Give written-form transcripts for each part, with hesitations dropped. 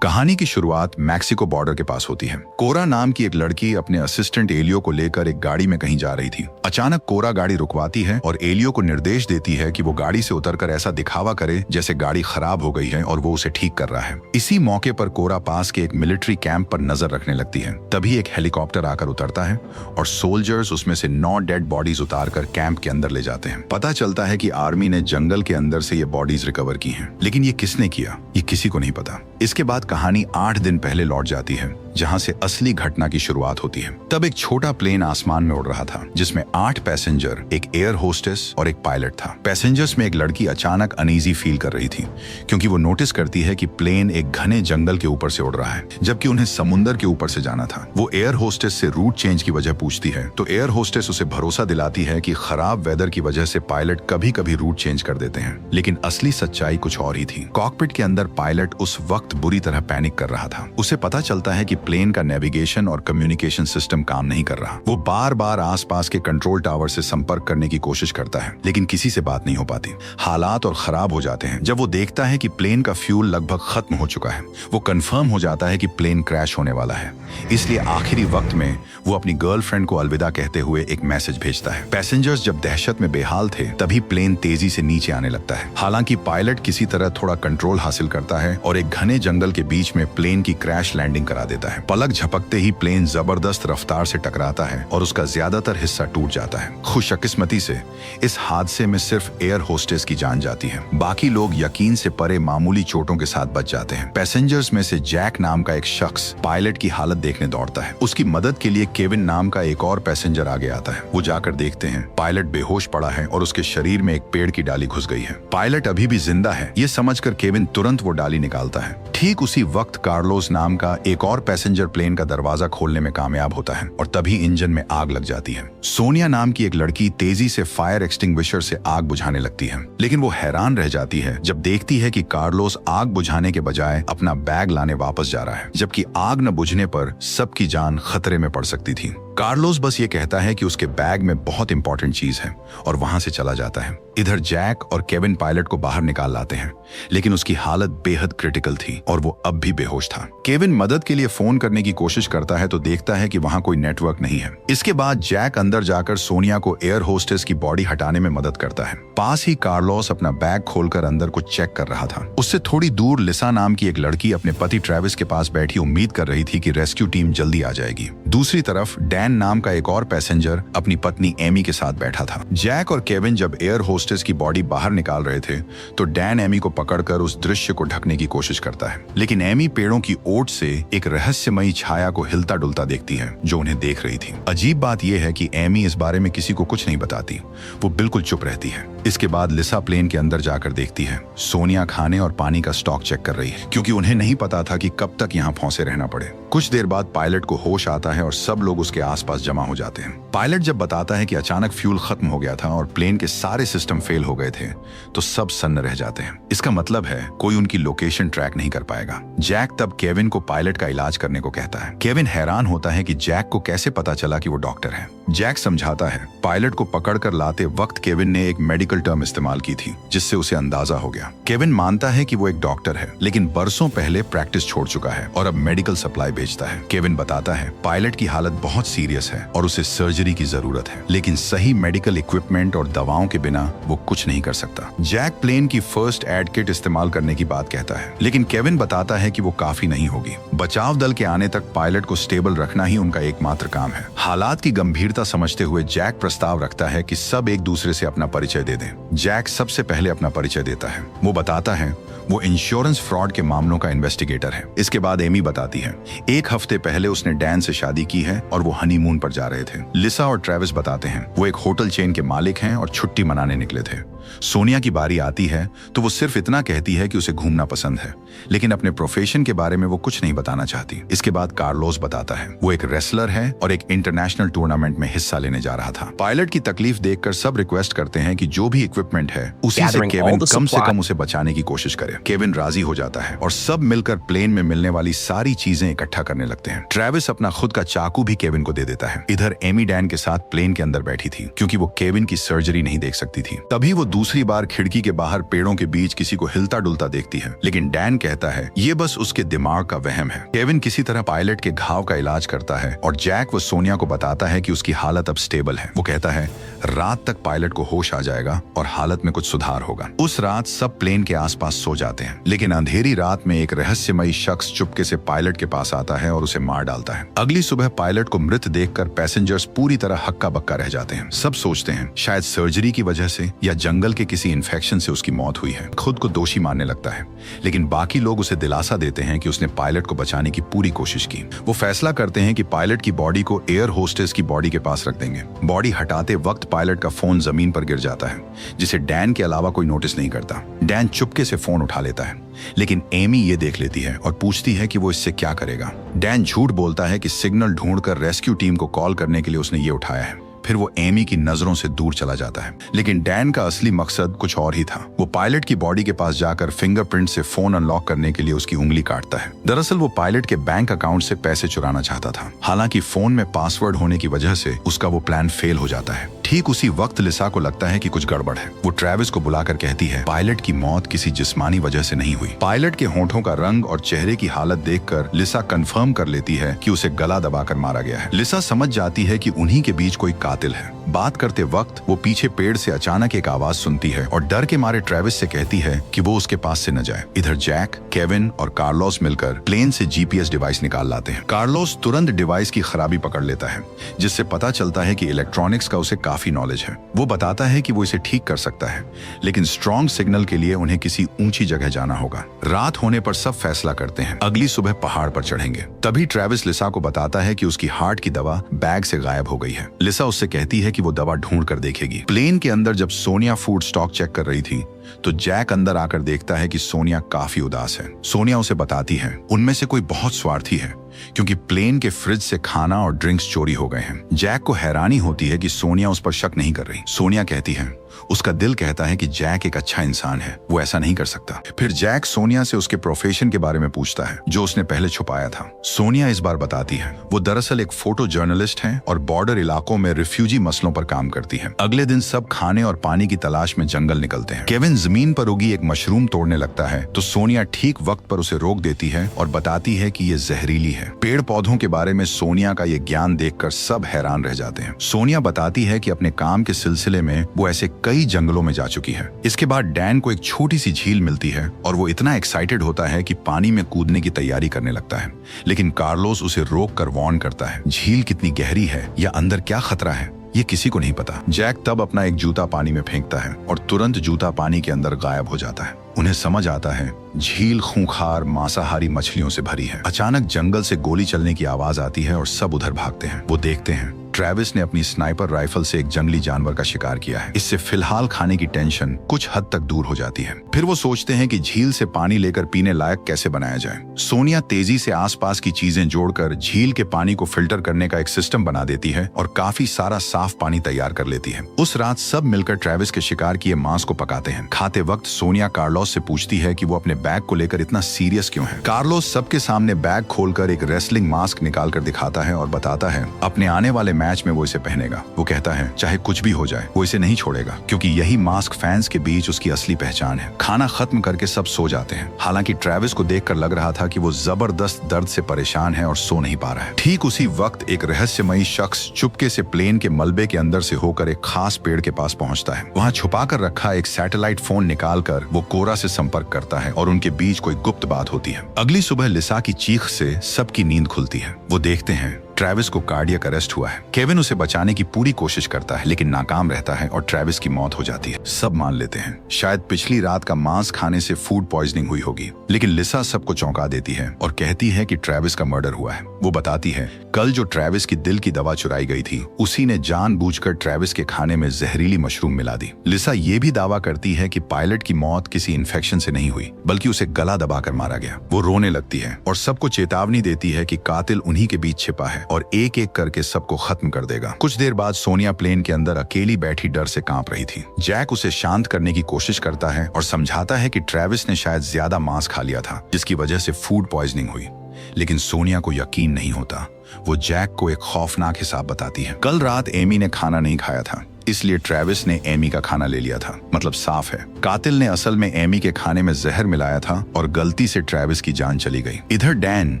कहानी की शुरुआत मैक्सिको बॉर्डर के पास होती है। कोरा नाम की एक लड़की अपने असिस्टेंट एलियो को लेकर एक गाड़ी में कहीं जा रही थी। अचानक कोरा गाड़ी रुकवाती है और एलियो को निर्देश देती है कि वो गाड़ी से उतरकर ऐसा दिखावा करे जैसे गाड़ी खराब हो गई है और वो उसे ठीक कर रहा है। इसी मौके पर कोरा पास के एक मिलिट्री कैंप पर नजर रखने लगती है। तभी एक हेलीकॉप्टर आकर उतरता है और सोल्जर्स उसमें से 9 डेड बॉडीज उतारकर कैंप के अंदर ले जाते हैं। पता चलता है कि आर्मी ने जंगल के अंदर से ये बॉडीज रिकवर की हैं। लेकिन ये किसने किया, ये किसी को नहीं पता। इसके बाद कहानी 8 दिन पहले लौट जाती है, जहां से असली घटना की शुरुआत होती है। तब एक छोटा प्लेन आसमान में उड़ रहा था, जिसमें 8 पैसेंजर, एक एयर होस्टेस और एक पायलट था। पैसेंजर्स में एक लड़की अचानक अनईजी फील कर रही थी, क्योंकि वो नोटिस करती है कि प्लेन एक घने जंगल के ऊपर से उड़ रहा है, जबकि उन्हें समुंदर के ऊपर से जाना था। वो एयर होस्टेस से रूट चेंज की वजह पूछती है, तो एयर होस्टेस उसे भरोसा दिलाती है कि खराब वेदर की वजह से पायलट कभी कभी रूट चेंज कर देते हैं। लेकिन असली सच्चाई कुछ और ही थी। कॉकपिट के अंदर पायलट उस वक्त बुरी तरह पैनिक कर रहा था। उसे पता चलता है कि प्लेन का नेविगेशन और कम्युनिकेशन सिस्टम काम नहीं कर रहा। वो बार बार आसपास के कंट्रोल टावर से संपर्क करने की कोशिश करता है, लेकिन किसी से बात नहीं हो पाती। हालात और खराब हो जाते हैं जब वो देखता है कि प्लेन का फ्यूल लगभग खत्म हो चुका है। वो कंफर्म हो जाता है कि प्लेन क्रैश होने वाला है, इसलिए आखिरी वक्त में वो अपनी गर्लफ्रेंड को अलविदा कहते हुए एक मैसेज भेजता है। पैसेंजर्स जब दहशत में बेहाल थे, तभी प्लेन तेजी से नीचे आने लगता है। हालांकि पायलट किसी तरह थोड़ा कंट्रोल हासिल करता है और एक घने जंगल के बीच में प्लेन की क्रैश लैंडिंग करा देता है। पलक झपकते ही प्लेन जबरदस्त रफ्तार से टकराता है और उसका ज्यादातर हिस्सा टूट जाता है। खुशकिस्मती से इस हादसे में सिर्फ एयर होस्टेस की जान जाती है। बाकी लोग यकीन से परे मामूली चोटों के साथ बच जाते हैं। पैसेंजर्स में से जैक नाम का एक शख्स पायलट की हालत देखने दौड़ता है। उसकी मदद के लिए केविन नाम का एक और पैसेंजर आगे आता है। वो जाकर देखते हैं पायलट बेहोश पड़ा है और उसके शरीर में एक पेड़ की डाली घुस गई है। पायलट अभी भी जिंदा है, ये समझकर केविन तुरंत वो डाली निकालता है। ठीक उसी वक्त कार्लोस नाम का एक और पैसेंजर प्लेन का दरवाजा खोलने में कामयाब होता है और तभी इंजन में आग लग जाती है। सोनिया नाम की एक लड़की तेजी से फायर एक्सटिंग्विशर से आग बुझाने लगती है, लेकिन वो हैरान रह जाती है जब देखती है कि कार्लोस आग बुझाने के बजाय अपना बैग लाने वापस जा रहा है, जबकि आग न बुझने पर सबकी जान खतरे में पड़ सकती थी। कार्लोस बस ये कहता है कि उसके बैग में बहुत इंपॉर्टेंट चीज है और वहां से चला जाता है। इधर जैक और केविन पायलट को बाहर निकाल लाते हैं, लेकिन उसकी हालत बेहद क्रिटिकल थी और वो अब भी बेहोश था। केविन मदद के लिए फोन करने की कोशिश करता है तो देखता है कि वहां कोई नेटवर्क नहीं है। इसके बाद जैक अंदर जाकर सोनिया को एयर होस्टेस की बॉडी हटाने में मदद करता है। पास ही कार्लोस अपना बैग खोलकर अंदर कुछ चेक कर रहा था। उससे थोड़ी दूर लिसा नाम की एक लड़की अपने पति ट्रेविस के पास बैठी उम्मीद कर रही थी कि रेस्क्यू टीम जल्दी आ जाएगी। दूसरी तरफ डैन नाम का एक और पैसेंजर अपनी पत्नी एमी के साथ बैठा था। जैक और केविन जब एयर होस्टेस की बॉडी बाहर निकाल रहे थे तो डैन एमी को पकड़कर उस दृश्य को ढकने की कोशिश करता है, लेकिन एमी पेड़ों की ओट से एक रहस्यमयी छाया को हिलता डुलता देखती है जो उन्हें देख रही थी। अजीब बात यह है कि एमी इस बारे में किसी को कुछ नहीं बताती, वो बिल्कुल चुप रहती है। इसके बाद लिसा प्लेन के अंदर जाकर देखती है सोनिया खाने और पानी का स्टॉक चेक कर रही है, क्योंकि उन्हें नहीं पता था कि कब तक यहाँ फंसे रहना पड़े। कुछ देर बाद पायलट को होश आता है और सब लोग उसके आसपास जमा हो जाते हैं। पायलट जब बताता है कि अचानक फ्यूल खत्म हो गया था और प्लेन के सारे सिस्टम फेल हो गए थे, तो सब सन्न रह जाते हैं। इसका मतलब है कोई उनकी लोकेशन ट्रैक नहीं कर पाएगा। जैक तब केविन को पायलट का इलाज करने को कहता है। केविन हैरान होता है कि जैक को कैसे पता चला कि वो डॉक्टर है। जैक समझाता है पायलट को पकड़कर लाते वक्त केविन ने एक मेडिकल टर्म इस्तेमाल की थी, जिससे उसे अंदाजा हो गया। केविन मानता है कि वो एक डॉक्टर है, लेकिन बरसों पहले प्रैक्टिस छोड़ चुका है और अब मेडिकल सप्लाई भेजता है। केविन बताता है पायलट की हालत बहुत सीरियस है और उसे सर्जरी की जरूरत है, लेकिन सही मेडिकल इक्विपमेंट और दवाओं के बिना वो कुछ नहीं कर सकता। जैक प्लेन की फर्स्ट एड किट इस्तेमाल करने की बात कहता है, लेकिन केविन बताता है कि वो काफी नहीं होगी। बचाव दल के आने तक पायलट को स्टेबल रखना ही उनका एकमात्र काम है। हालात की गंभीरता समझते हुए जैक प्रस्ताव रखता है कि सब एक दूसरे से अपना परिचय दे दें। जैक सबसे पहले अपना परिचय देता है। वो बताता है वो इंश्योरेंस फ्रॉड के मामलों का इन्वेस्टिगेटर है। इसके बाद एमी बताती है एक हफ्ते पहले उसने डैन से शादी की है और वो हनीमून पर जा रहे थे। लिसा और ट्रेविस बताते हैं वो एक होटल चेन के मालिक हैं और छुट्टी मनाने निकले थे। सोनिया की बारी आती है तो वो सिर्फ इतना कहती है कि उसे घूमना पसंद है, लेकिन अपने प्रोफेशन के बारे में वो कुछ नहीं बताना चाहती। इसके बाद कार्लोस बताता है वो एक रेसलर है और एक इंटरनेशनल टूर्नामेंट में हिस्सा लेने जा रहा था। पायलट की तकलीफ देखकर सब रिक्वेस्ट करते हैं कि जो भी इक्विपमेंट है उसी से केविन कम से कम उसे बचाने की कोशिश करे। केविन राजी हो जाता है और सब मिलकर प्लेन में मिलने वाली सारी चीजें इकट्ठा करने लगते हैं। ट्रेविस अपना खुद का चाकू भी केविन को दे देता है। इधर एमी डैन के साथ प्लेन के अंदर बैठी थी, क्योंकि वो केविन की सर्जरी नहीं देख सकती थी। तभी वो दूसरी बार खिड़की के बाहर पेड़ों के बीच किसी को हिलता डुलता देखती है, लेकिन डैन कहता है ये बस उसके दिमाग का वहम है। केविन किसी तरह पायलट के घाव का इलाज करता है और जैक वो सोनिया को बताता है कि उसकी हालत अब स्टेबल है। वो कहता है रात तक पायलट को होश आ जाएगा और हालत में कुछ सुधार होगा। उस रात सब प्लेन के आसपास सो जाते हैं, लेकिन अंधेरी रात में एक रहस्यमयी शख्स चुपके से पायलट के पास आता है और उसे मार डालता है। अगली सुबह पायलट को मृत देखकर पैसेंजर्स पूरी तरह हक्का बक्का रह जाते हैं। सब सोचते हैं शायद सर्जरी की वजह से या जंगल के किसी इन्फेक्शन से उसकी मौत हुई है। खुद को दोषी मानने लगता है, लेकिन बाकी लोग उसे दिलासा देते हैं कि उसने पायलट को बचाने की पूरी कोशिश की। वो फैसला करते हैं कि पायलट की बॉडी को एयर होस्टेस की बॉडी के पास रख देंगे। बॉडी हटाते वक्त पायलट का फोन जमीन पर गिर जाता है, जिसे डैन के अलावा कोई नोटिस नहीं करता। डैन चुपके से फोन उठा लेता है, लेकिन एमी ये देख लेती है और पूछती है कि वो इससे क्या करेगा। डैन झूठ बोलता है कि सिग्नल ढूंढकर रेस्क्यू टीम को कॉल करने के लिए उसने ये उठाया है। फिर वो एमी की नजरों से दूर चला जाता है, लेकिन डैन का असली मकसद कुछ और ही था। वो पायलट की बॉडी के पास जाकर फिंगरप्रिंट से फोन अनलॉक करने के लिए उसकी उंगली काटता है। दरअसल वो पायलट के बैंक अकाउंट से पैसे चुराना चाहता था। हालांकि फोन में पासवर्ड होने की वजह से उसका वो प्लान फेल हो जाता है। ठीक उसी वक्त लिसा को लगता है कि कुछ गड़बड़ है। वो ट्रेविस को बुलाकर कहती है पायलट की मौत किसी जिस्मानी वजह से नहीं हुई। पायलट के होंठों का रंग और चेहरे की हालत देखकर लिसा कंफर्म कर लेती है कि उसे गला दबाकर मारा गया है। लिसा समझ जाती है कि उन्हीं के बीच कोई कातिल है। बात करते वक्त वो पीछे पेड़ से अचानक एक आवाज सुनती है और डर के मारे ट्रेविस से कहती है कि वो उसके पास से न जाए। इधर जैक, केविन और कार्लोस मिलकर प्लेन से जीपीएस डिवाइस निकाल लाते हैं। कार्लोस तुरंत डिवाइस की खराबी पकड़ लेता है, जिससे पता चलता है कि इलेक्ट्रॉनिक्स का उसे काफी नॉलेज है। वो बताता है कि वो इसे ठीक कर सकता है, लेकिन स्ट्रॉन्ग सिग्नल के लिए उन्हें किसी ऊंची जगह जाना होगा। रात होने पर सब फैसला करते हैं अगली सुबह पहाड़ पर चढ़ेंगे। तभी ट्रेविस लिसा को बताता है कि उसकी हार्ट की दवा बैग से गायब हो गई है। लिसा उससे कहती है कि वो दवा ढूंढ कर देखेगी। प्लेन के अंदर जब सोनिया फूड स्टॉक चेक कर रही थी तो जैक अंदर आकर देखता है कि सोनिया काफी उदास है। सोनिया उसे बताती है उनमें से कोई बहुत स्वार्थी है, क्योंकि प्लेन के फ्रिज से खाना और ड्रिंक्स चोरी हो गए हैं। जैक को हैरानी होती है कि सोनिया उस पर शक नहीं कर रही। सोनिया कहती है उसका दिल कहता है कि जैक एक अच्छा इंसान है, वो ऐसा नहीं कर सकता। फिर जैक सोनिया से उसके प्रोफेशन के बारे में पूछता है जो उसने पहले छुपाया था। सोनिया इस बार बताती है वो दरअसल एक फोटो जर्नलिस्ट है और बॉर्डर इलाकों में रिफ्यूजी मसलों पर काम करती है। अगले दिन सब खाने और पानी की तलाश में जंगल निकलते हैं। केविन जमीन पर उगी एक मशरूम तोड़ने लगता है तो सोनिया ठीक वक्त पर उसे रोक देती है और बताती है कि ये जहरीली है। पेड़ पौधों के बारे में सोनिया का ये ज्ञान देखकर सब हैरान रह जाते हैं। सोनिया बताती है कि अपने काम के सिलसिले में वो ऐसे कई जंगलों में जा चुकी है। इसके बाद डैन को एक छोटी सी झील मिलती है और वो इतना एक्साइटेड होता है कि पानी में कूदने की तैयारी करने लगता है, लेकिन कार्लोस उसे रोक कर वार्न करता है झील कितनी गहरी है या अंदर क्या खतरा है ये किसी को नहीं पता। जैक तब अपना एक जूता पानी में फेंकता है और तुरंत जूता पानी के अंदर गायब हो जाता है। उन्हें समझ आता है झील खूंखार मांसाहारी मछलियों से भरी है। अचानक जंगल से गोली चलने की आवाज आती है और सब उधर भागते हैं। वो देखते हैं ट्रेविस ने अपनी स्नाइपर राइफल से एक जंगली जानवर का शिकार किया है। इससे फिलहाल खाने की टेंशन कुछ हद तक दूर हो जाती है। फिर वो सोचते हैं कि झील से पानी लेकर पीने लायक कैसे बनाया जाए। सोनिया तेजी से आसपास की चीजें जोड़कर झील के पानी को फिल्टर करने का एक सिस्टम बना देती है और काफी सारा साफ पानी तैयार कर लेती है। उस रात सब मिलकर ट्रेविस के शिकार किए मांस को पकाते हैं। खाते वक्त सोनिया कार्लोस से पूछती है कि वो अपने बैग को लेकर इतना सीरियस क्यों है। कार्लोस सबके सामने बैग खोलकर एक रेसलिंग मास्क निकाल कर दिखाता है और बताता है अपने आने वाले मैच में वो इसे पहनेगा। वो कहता है चाहे कुछ भी हो जाए वो इसे नहीं छोड़ेगा, क्योंकि यही मास्क फैंस के बीच उसकी असली पहचान है। खाना खत्म करके सब सो जाते हैं। हालांकि ट्रेविस को देखकर लग रहा था कि वो जबरदस्त दर्द से परेशान है और सो नहीं पा रहा है। ठीक उसी वक्त एक रहस्यमयी शख्स चुपके से प्लेन के मलबे के अंदर से होकर एक खास पेड़ के पास पहुंचता है। वहां छुपा कर रखा एक सैटेलाइट फोन निकालकर वो कोरा से संपर्क करता है और उनके बीच कोई गुप्त बात होती है। अगली सुबह लिसा की चीख से सबकी नींद खुलती है। वो देखते हैं ट्रेविस को कार्डियक अरेस्ट हुआ है। केविन उसे बचाने की पूरी कोशिश करता है, लेकिन नाकाम रहता है और ट्रेविस की मौत हो जाती है। सब मान लेते हैं शायद पिछली रात का मांस खाने से फूड पॉइजनिंग हुई होगी, लेकिन लिसा सबको चौंका देती है और कहती है कि ट्रेविस का मर्डर हुआ है। वो बताती है कल जो ट्रेविस की दिल की दवा चुराई गई थी उसी ने जानबूझकर ट्रेविस के खाने में जहरीली मशरूम मिला दी। लिसा ये भी दावा करती है कि पायलट की मौत किसी इन्फेक्शन से नहीं हुई, बल्कि उसे गला दबाकर मारा गया। वो रोने लगती है और सबको चेतावनी देती है कि कातिल उन्हीं के बीच छिपा है और एक एक करके सबको खत्म कर देगा। कुछ देर बाद सोनिया प्लेन के अंदर अकेली बैठी डर से कांप रही थी। जैक उसे शांत करने की कोशिश करता है और समझाता है कि ट्रेविस ने शायद ज्यादा मांस खा लिया था, जिसकी वजह से फूड पॉइजनिंग हुई। लेकिन सोनिया को यकीन नहीं होता। वो जैक को एक खौफनाक हिसाब बताती है। कल रात एमी ने खाना नहीं खाया था, इसलिए ट्रेविस ने एमी का खाना ले लिया था। मतलब साफ है, कातिल ने असल में एमी के खाने में जहर मिलाया था और गलती से ट्रेविस की जान चली गई। इधर डैन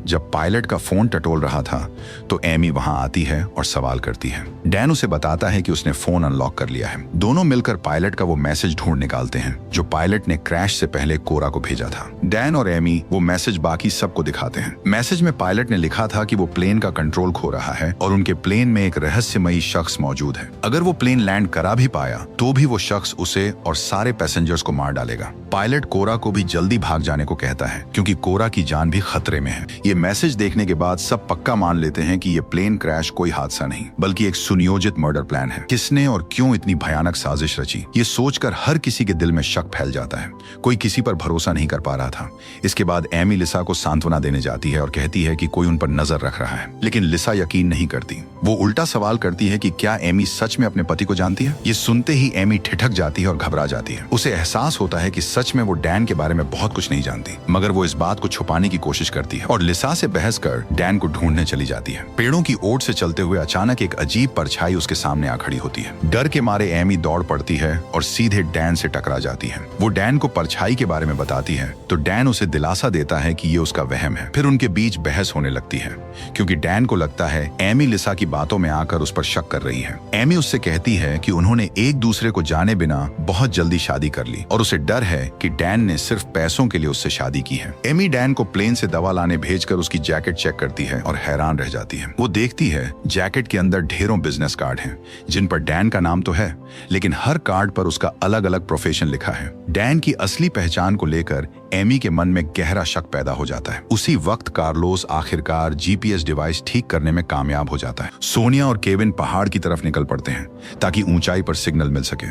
जब पायलट का फोन टटोल रहा था तो एमी वहां आती है और सवाल करती है। डैन उसे बताता है कि उसने फोन अनलॉक कर लिया है। दोनों मिलकर पायलट का वो मैसेज ढूंढ निकालते हैं जो पायलट ने क्रैश से पहले कोरा को भेजा था। डैन और एमी वो मैसेज बाकी सबको दिखाते हैं। मैसेज में पायलट ने लिखा था कि वो प्लेन का कंट्रोल खो रहा है और उनके प्लेन में एक रहस्यमयी शख्स मौजूद है। अगर वो प्लेन लैंड करा भी पाया तो भी वो शख्स उसे और सारे पैसेंजर्स को मार डालेगा। पायलट कोरा को भी जल्दी भाग जाने को कहता है क्योंकि कोरा की जान भी खतरे में है। ये मैसेज देखने के बाद सब पक्का मान लेते हैं कि ये प्लेन क्रैश कोई हादसा नहीं बल्कि एक सुनियोजित मर्डर प्लान है। किसने और क्यों इतनी भयानक साजिश रची, ये सोचकर हर किसी के दिल में शक फैल जाता है। कोई किसी पर भरोसा नहीं कर पा रहा था। इसके बाद एमी लिसा को सांत्वना देने जाती है और कहती है कि कोई उन पर नजर रख रहा है, लेकिन लिसा यकीन नहीं करती। वो उल्टा सवाल करती है कि क्या एमी सच में अपने पति को जानती है। ये सुनते ही एमी ठिठक जाती है और घबरा जाती है। उसे एहसास होता है कि सच में वो डैन के बारे में बहुत कुछ नहीं जानती, मगर वो इस बात को छुपाने की कोशिश करती है और लिसा से बहस कर डैन को ढूंढने चली जाती है। पेड़ों की ओट से चलते हुए अचानक एक अजीब परछाई उसके सामने आ खड़ी होती है। डर के मारे एमी दौड़ पड़ती है और सीधे डैन से टकरा जाती है। वो डैन को परछाई के बारे में बताती है तो डैन उसे दिलासा देता है कि ये उसका वहम है। फिर उनके बीच बहस होने लगती है क्योंकि डैन को लगता है एमी लिसा की बातों में आकर उस पर शक कर रही है। एमी उससे कहती है कि उन्होंने एक दूसरे को जाने बिना बहुत जल्दी शादी कर ली और उसे डर है कि डैन ने सिर्फ पैसों के लिए उससे शादी की है। एमी डैन को प्लेन से दवा लाने भेजकर उसकी जैकेट चेक करती है और हैरान रह जाती है। वो देखती है जैकेट के अंदर ढेरों बिजनेस कार्ड हैं जिन पर डैन का नाम तो है, लेकिन हर कार्ड पर उसका अलग अलग प्रोफेशन लिखा है। डैन की असली पहचान को लेकर एमी के मन में गहरा शक पैदा हो जाता है। उसी वक्त कार्लोस आखिरकार जीपीएस डिवाइस ठीक करने में कामयाब हो जाता है। सोनिया और केविन पहाड़ की तरफ निकल पड़ते हैं ताकि ऊंचाई पर सिग्नल मिल सके।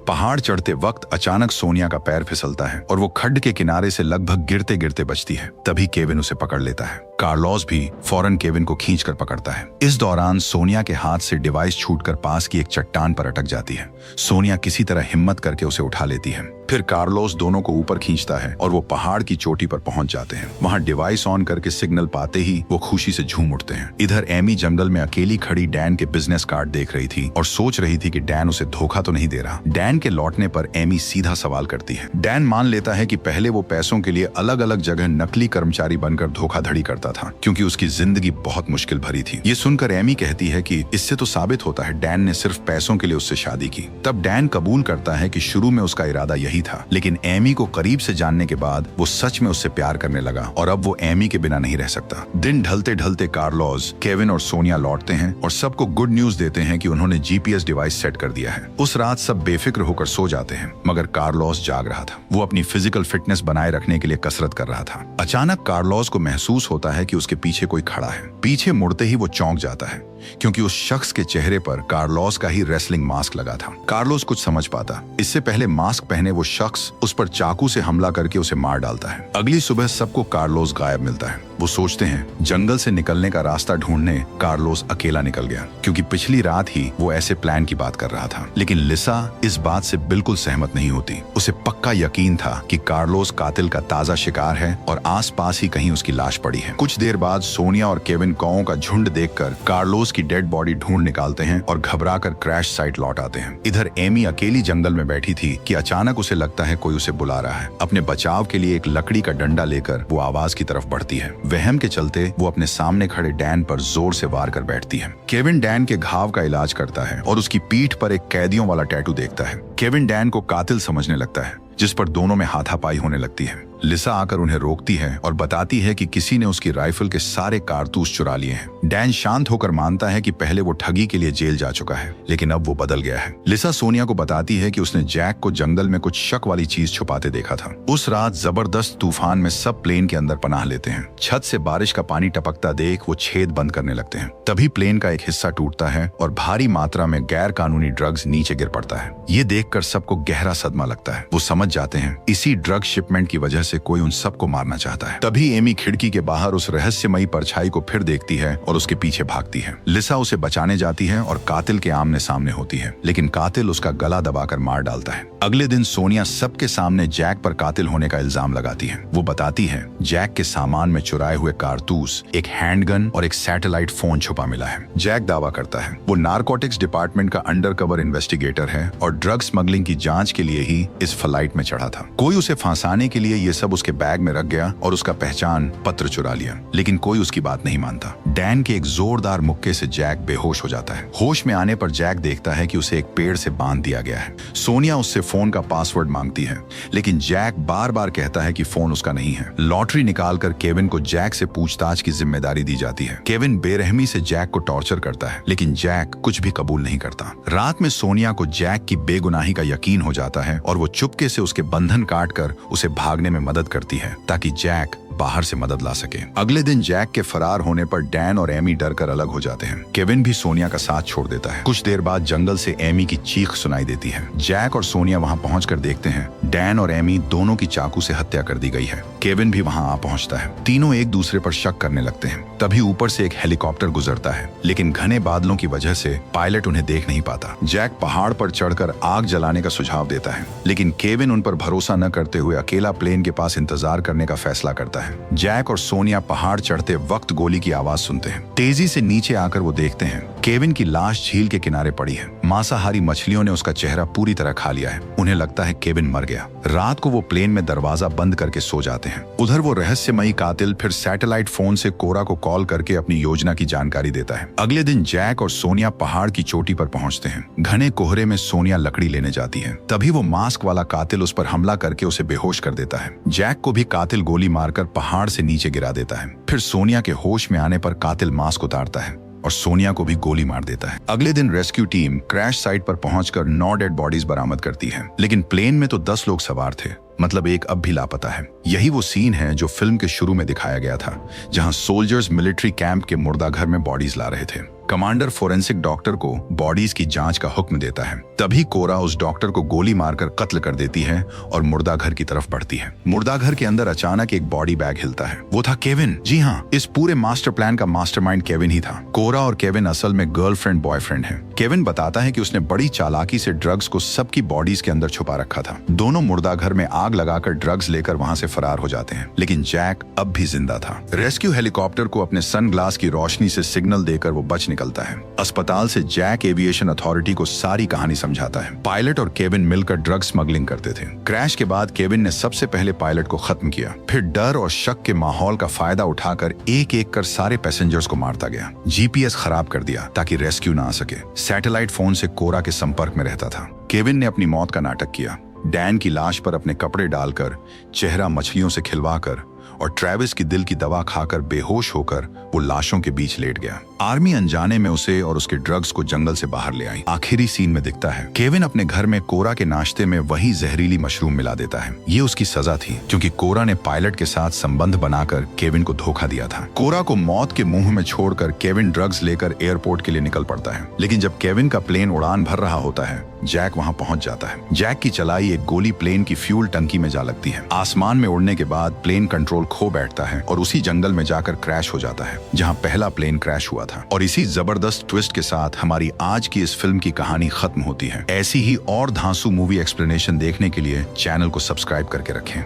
पहाड़ चढ़ते वक्त अचानक सोनिया का पैर फिसलता है और वो खड्ड के किनारे से लगभग गिरते गिरते बचती है। तभी केविन उसे पकड़ लेता है। कार्लोस भी फौरन केविन को खींचकर पकड़ता है। इस दौरान सोनिया के हाथ से डिवाइस छूटकर पास की एक चट्टान पर अटक जाती है। सोनिया किसी तरह हिम्मत करके उसे उठा लेती है। फिर कार्लोस दोनों को ऊपर खींचता है और वो पहाड़ की चोटी पर पहुंच जाते हैं। वहां डिवाइस ऑन करके सिग्नल पाते ही वो खुशी से झूम उठते हैं। इधर एमी जंगल में अकेली खड़ी डैन के बिजनेस कार्ड देख रही थी और सोच रही थी कि डैन उसे धोखा तो नहीं दे रहा। डैन के लौटने पर एमी सीधा सवाल करती है। डैन मान लेता है कि पहले वो पैसों के लिए अलग अलग जगह नकली कर्मचारी बनकर धोखाधड़ी करता था क्योंकि उसकी जिंदगी बहुत मुश्किल भरी थी। ये सुनकर एमी कहती है कि इससे तो साबित होता है डैन ने सिर्फ पैसों के लिए उससे शादी की। तब डैन कबूल करता है कि शुरू में उसका इरादा यही था, लेकिन एमी को करीब से जानने के बाद वो सच में उससे प्यार करने लगा और अब वो एमी के बिना नहीं रह सकता। दिन ढलते ढलते कार्लोस, केविन और सोनिया लौटते हैं और सबको गुड न्यूज देते हैं कि उन्होंने जीपीएस डिवाइस सेट कर दिया है। उस रात सब बेफिक्र होकर सो जाते हैं, मगर कार्लोस जाग रहा था। वो अपनी फिजिकल फिटनेस बनाए रखने के लिए कसरत कर रहा था। अचानक कार्लोस को महसूस होता है कि उसके पीछे कोई खड़ा है। पीछे मुड़ते ही वो चौंक जाता है क्योंकि उस शख्स के चेहरे पर कार्लोस का ही रेसलिंग मास्क लगा था। कार्लोस कुछ समझ पाता। इससे पहले मास्क पहने वो शख्स उस पर चाकू से हमला करके उसे मार डालता है। अगली सुबह सबको कार्लोस गायब मिलता है। वो सोचते हैं जंगल से निकलने का रास्ता ढूंढने कार्लोस अकेला निकल गया क्योंकि पिछली रात ही वो ऐसे प्लान की बात कर रहा था। लेकिन लिसा इस बात से बिल्कुल सहमत नहीं होती। उसे पक्का यकीन था कि कार्लोस कातिल का ताजा शिकार है और आसपास ही कहीं उसकी लाश पड़ी है। कुछ देर बाद सोनिया और केविन कौओं का झुंड देखकर कार्लोस की डेड बॉडी ढूंढ निकालते हैं और घबराकर क्रैश साइट लौट आते हैं। इधर एमी अकेली जंगल में बैठी थी कि अचानक उसे लगता है कोई उसे बुला रहा है। अपने बचाव के लिए एक लकड़ी का डंडा लेकर वो आवाज की तरफ बढ़ती है। वहम के चलते वो अपने सामने खड़े डैन पर जोर से वार कर बैठती है। केविन डैन के घाव का इलाज करता है और उसकी पीठ पर एक कैदियों वाला टैटू देखता है। केविन डैन को कातिल समझने लगता है जिस पर दोनों में हाथापाई होने लगती है। लिसा आकर उन्हें रोकती है और बताती है कि किसी ने उसकी राइफल के सारे कारतूस चुरा लिए हैं। डैन शांत होकर मानता है कि पहले वो ठगी के लिए जेल जा चुका है, लेकिन अब वो बदल गया है। लिसा सोनिया को बताती है कि उसने जैक को जंगल में कुछ शक वाली चीज छुपाते देखा था। उस रात जबरदस्त तूफान में सब प्लेन के अंदर पनाह लेते हैं। छत से बारिश का पानी टपकता देख वो छेद बंद करने लगते हैं। तभी प्लेन का एक हिस्सा टूटता है और भारी मात्रा में गैर कानूनी ड्रग्स नीचे गिर पड़ता है। ये देखकर सबको गहरा सदमा लगता है। वो समझ जाते हैं इसी ड्रग शिपमेंट की वजह जैसे कोई उन सबको मारना चाहता है। तभी एमी खिड़की के बाहर उस रहस्यमयी परछाई को फिर देखती है और उसके पीछे भागती है। लिसा उसे बचाने जाती है और कातिल के आमने सामने होती है, लेकिन कातिल उसका गला दबाकर मार डालता है। अगले दिन सोनिया सबके सामने जैक पर कातिल होने का इल्जाम लगाती है। वो बताती है जैक के सामान में चुराए हुए कारतूस, एक हैंडगन और एक सैटेलाइट फोन छुपा मिला है। जैक दावा करता है वो नारकोटिक्स डिपार्टमेंट का अंडरकवर इन्वेस्टिगेटर है और ड्रग स्मगलिंग की जांच के लिए ही इस फ्लाइट में चढ़ा था। कोई उसे फंसाने के लिए ये सब उसके बैग में रख गया और उसका पहचान पत्र चुरा लिया, लेकिन कोई उसकी बात नहीं मानता। डैन के एक जोरदार मुक्के से जैक बेहोश हो जाता है। होश में आने पर जैक देखता है कि उसे एक पेड़ से बांध दिया गया है। सोनिया उससे फोन का पासवर्ड मांगती है, लेकिन जैक बार बार कहता है कि फोन उसका नहीं है। लॉटरी निकालकर केविन को जैक से पूछताछ की जिम्मेदारी दी जाती है। केविन बेरहमी से जैक को टॉर्चर करता है, लेकिन जैक कुछ भी कबूल नहीं करता। रात में सोनिया को जैक की बेगुनाही का यकीन हो जाता है और वो चुपके से उसके बंधन काटकर उसे भागने में मदद करती है ताकि जैक बाहर से मदद ला सके। अगले दिन जैक के फरार होने पर डैन और एमी डरकर अलग हो जाते हैं। केविन भी सोनिया का साथ छोड़ देता है। कुछ देर बाद जंगल से एमी की चीख सुनाई देती है। जैक और सोनिया वहां पहुंचकर देखते हैं डैन और एमी दोनों की चाकू से हत्या कर दी गई है। केविन भी वहां आ पहुंचता है। तीनों एक दूसरे पर शक करने लगते हैं। तभी ऊपर से एक हेलीकॉप्टर गुजरता है, लेकिन घने बादलों की वजह से पायलट उन्हें देख नहीं पाता। जैक पहाड़ पर चढ़कर आग जलाने का सुझाव देता है, लेकिन केविन उन पर भरोसा न करते हुए अकेला प्लेन के पास इंतजार करने का फैसला करता है। जैक और सोनिया पहाड़ चढ़ते वक्त गोली की आवाज सुनते हैं। तेजी से नीचे आकर वो देखते हैं केविन की लाश झील के किनारे पड़ी है। मांसाहारी मछलियों ने उसका चेहरा पूरी तरह खा लिया है। उन्हें लगता है केविन मर गया। रात को वो प्लेन में दरवाजा बंद करके सो जाते हैं। उधर वो रहस्यमयी कातिल फिर सैटेलाइट फोन से कोरा को कॉल करके अपनी योजना की जानकारी देता है। अगले दिन जैक और सोनिया पहाड़ की चोटी पर पहुंचते हैं। घने कोहरे में सोनिया लकड़ी लेने जाती है। तभी वो मास्क वाला कातिल उस पर हमला करके उसे बेहोश कर देता है। जैक को भी कातिल गोली मारकर पहाड़ से नीचे गिरा देता है। फिर सोनिया के होश में आने पर कातिल मास्क उतारता है और सोनिया को भी गोली मार देता है। अगले दिन रेस्क्यू टीम क्रैश साइट पर पहुंचकर 9 डेड बॉडीज बरामद करती है, लेकिन प्लेन में तो 10 लोग सवार थे, मतलब एक अब भी लापता है। यही वो सीन है जो फिल्म के शुरू में दिखाया गया था, जहां सोल्जर्स मिलिट्री कैंप के मुर्दाघर में बॉडीज ला रहे थे। कमांडर फोरेंसिक डॉक्टर को बॉडीज की जांच का हुक्म देता है। तभी कोरा उस डॉक्टर को गोली मारकर कत्ल कर देती है और मुर्दाघर की तरफ बढ़ती है। मुर्दाघर के अंदर अचानक एक बॉडी बैग हिलता है। वो था केविन। जी हाँ, इस पूरे मास्टर प्लान का मास्टरमाइंड केविन ही था। कोरा और केविन असल में गर्लफ्रेंड बॉयफ्रेंड हैं। केविन बताता है कि उसने बड़ी चालाकी से ड्रग्स को सबकी बॉडीज के अंदर छुपा रखा था। दोनों मुर्दाघर में आग लगाकर ड्रग्स लेकर वहां से फरार हो जाते हैं, लेकिन जैक अब भी जिंदा था। रेस्क्यू हेलीकॉप्टर को अपने सनग्लास की रोशनी से सिग्नल देकर वो बच निकलता है। अस्पताल से जैक एविएशन अथॉरिटी को सारी कहानी समझाता है। पायलट और केविन मिलकर ड्रग स्मगलिंग करते थे। क्रैश के बाद केविन ने सबसे पहले पायलट को खत्म किया, फिर डर और शक के माहौल का फायदा उठाकर एक एक कर सारे पैसेंजर्स को मारता गया। जीपीएस खराब कर दिया ताकि रेस्क्यू ना आ सके। सैटेलाइट फोन से कोरा के संपर्क में रहता था। केविन ने अपनी मौत का नाटक किया। डैन की लाश पर अपने कपड़े डालकर, चेहरा मछलियों से खिलवाकर और ट्रेविस की दिल की दवा खाकर बेहोश होकर वो लाशों के बीच लेट गया। आर्मी अनजाने में उसे और उसके ड्रग्स को जंगल से बाहर ले आई। आखिरी सीन में दिखता है केविन अपने घर में कोरा के नाश्ते में वही जहरीली मशरूम मिला देता है। ये उसकी सजा थी, क्योंकि कोरा ने पायलट के साथ संबंध बनाकर केविन को धोखा दिया था। कोरा को मौत के मुंह में छोड़कर केविन ड्रग्स लेकर एयरपोर्ट के लिए निकल पड़ता है, लेकिन जब केविन का प्लेन उड़ान भर रहा होता है, जैक वहां पहुंच जाता है। जैक की चलाई एक गोली प्लेन की फ्यूल टंकी में जा लगती है। आसमान में उड़ने के बाद प्लेन कंट्रोल खो बैठता है और उसी जंगल में जाकर क्रैश हो जाता है, जहां पहला प्लेन क्रैश हुआ था। और इसी जबरदस्त ट्विस्ट के साथ हमारी आज की इस फिल्म की कहानी खत्म होती है। ऐसी ही और धांसू मूवी एक्सप्लेनेशन देखने के लिए चैनल को सब्सक्राइब करके रखें।